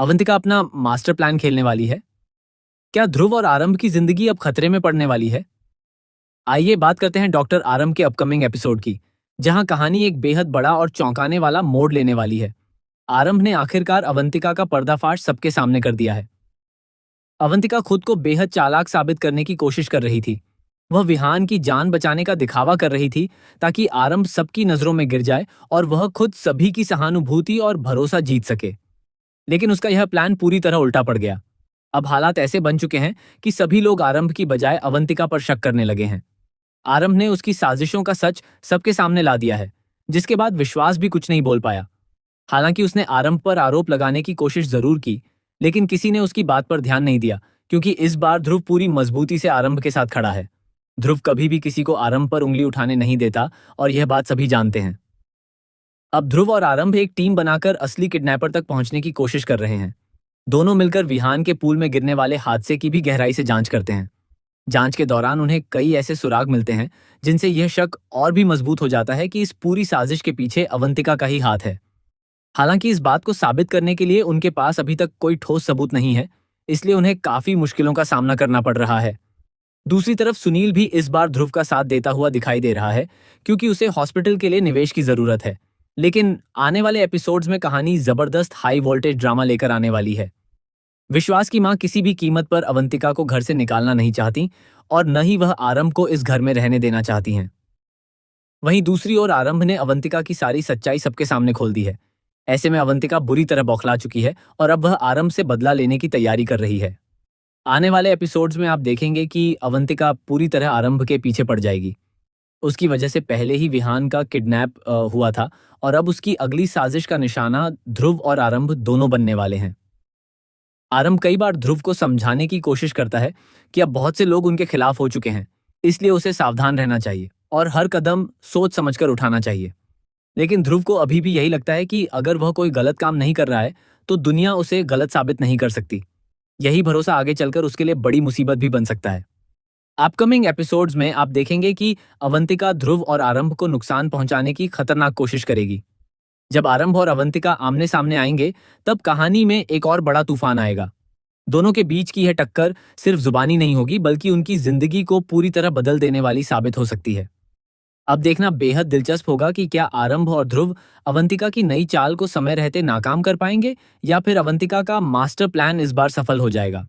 अवंतिका अपना master plan खेलने वाली है? क्या ध्रुव और आरंभ की जिंदगी अब खतरे में पड़ने वाली है? आइए बात करते हैं डॉक्टर आरंभ के अपकमिंग एपिसोड की, जहां कहानी एक बेहद बड़ा और चौंकाने वाला मोड़ लेने वाली है। आरंभ ने आखिरकार अवंतिका का पर्दाफाश सबके सामने कर दिया है। अवंतिका खुद को बेहद चालाक साबित करने की कोशिश कर रही थी। वह विहान की जान बचाने का दिखावा कर रही थी ताकि आरंभ सबकी नजरों में गिर जाए और वह खुद सभी की सहानुभूति और भरोसा जीत सके। लेकिन उसका यह प्लान पूरी तरह उल्टा पड़ गया। अब हालात ऐसे बन चुके हैं कि सभी लोग आरंभ की बजाय अवंतिका पर शक करने लगे हैं। आरंभ ने उसकी साजिशों का सच सबके सामने ला दिया है, जिसके बाद विश्वास भी कुछ नहीं बोल पाया। हालांकि उसने आरंभ पर आरोप लगाने की कोशिश जरूर की, लेकिन किसी ने उसकी बात पर ध्यान नहीं दिया, क्योंकि इस बार ध्रुव पूरी मजबूती से आरंभ के साथ खड़ा है। ध्रुव कभी भी किसी को आरंभ पर उंगली उठाने नहीं देता और यह बात सभी जानते हैं। अब ध्रुव और आरंभ एक टीम बनाकर असली किडनैपर तक पहुंचने की कोशिश कर रहे हैं। दोनों मिलकर विहान के पूल में गिरने वाले हादसे की भी गहराई से जांच करते हैं। जांच के दौरान उन्हें कई ऐसे सुराग मिलते हैं जिनसे यह शक और भी मजबूत हो जाता है कि इस पूरी साजिश के पीछे अवंतिका का ही हाथ है। हालांकि इस बात को साबित करने के लिए उनके पास अभी तक कोई ठोस सबूत नहीं है, इसलिए उन्हें काफी मुश्किलों का सामना करना पड़ रहा है। दूसरी तरफ सुनील भी इस बार ध्रुव का साथ देता हुआ दिखाई दे रहा है, क्योंकि उसे हॉस्पिटल के लिए निवेश की जरूरत है। लेकिन आने वाले एपिसोड्स में कहानी जबरदस्त हाई वोल्टेज ड्रामा लेकर आने वाली है। विश्वास की मां किसी भी कीमत पर अवंतिका को घर से निकालना नहीं चाहती और न ही वह आरंभ को इस घर में रहने देना चाहती हैं। वहीं दूसरी ओर आरंभ ने अवंतिका की सारी सच्चाई सबके सामने खोल दी है। ऐसे में अवंतिका बुरी तरह बौखला चुकी है और अब वह आरंभ से बदला लेने की तैयारी कर रही है। आने वाले एपिसोड्स में आप देखेंगे कि अवंतिका पूरी तरह आरंभ के पीछे पड़ जाएगी। उसकी वजह से पहले ही विहान का किडनैप हुआ था और अब उसकी अगली साजिश का निशाना ध्रुव और आरंभ दोनों बनने वाले हैं। आरंभ कई बार ध्रुव को समझाने की कोशिश करता है कि अब बहुत से लोग उनके खिलाफ हो चुके हैं, इसलिए उसे सावधान रहना चाहिए और हर कदम सोच समझकर उठाना चाहिए। लेकिन ध्रुव को अभी भी यही लगता है कि अगर वह कोई गलत काम नहीं कर रहा है तो दुनिया उसे गलत साबित नहीं कर सकती। यही भरोसा आगे चलकर उसके लिए बड़ी मुसीबत भी बन सकता है। अपकमिंग एपिसोड्स में आप देखेंगे कि अवंतिका ध्रुव और आरंभ को नुकसान पहुंचाने की खतरनाक कोशिश करेगी। जब आरंभ और अवंतिका आमने सामने आएंगे, तब कहानी में एक और बड़ा तूफान आएगा। दोनों के बीच की यह टक्कर सिर्फ जुबानी नहीं होगी, बल्कि उनकी जिंदगी को पूरी तरह बदल देने वाली साबित हो सकती है। अब देखना बेहद दिलचस्प होगा कि क्या आरंभ और ध्रुव अवंतिका की नई चाल को समय रहते नाकाम कर पाएंगे या फिर अवंतिका का मास्टर प्लान इस बार सफल हो जाएगा।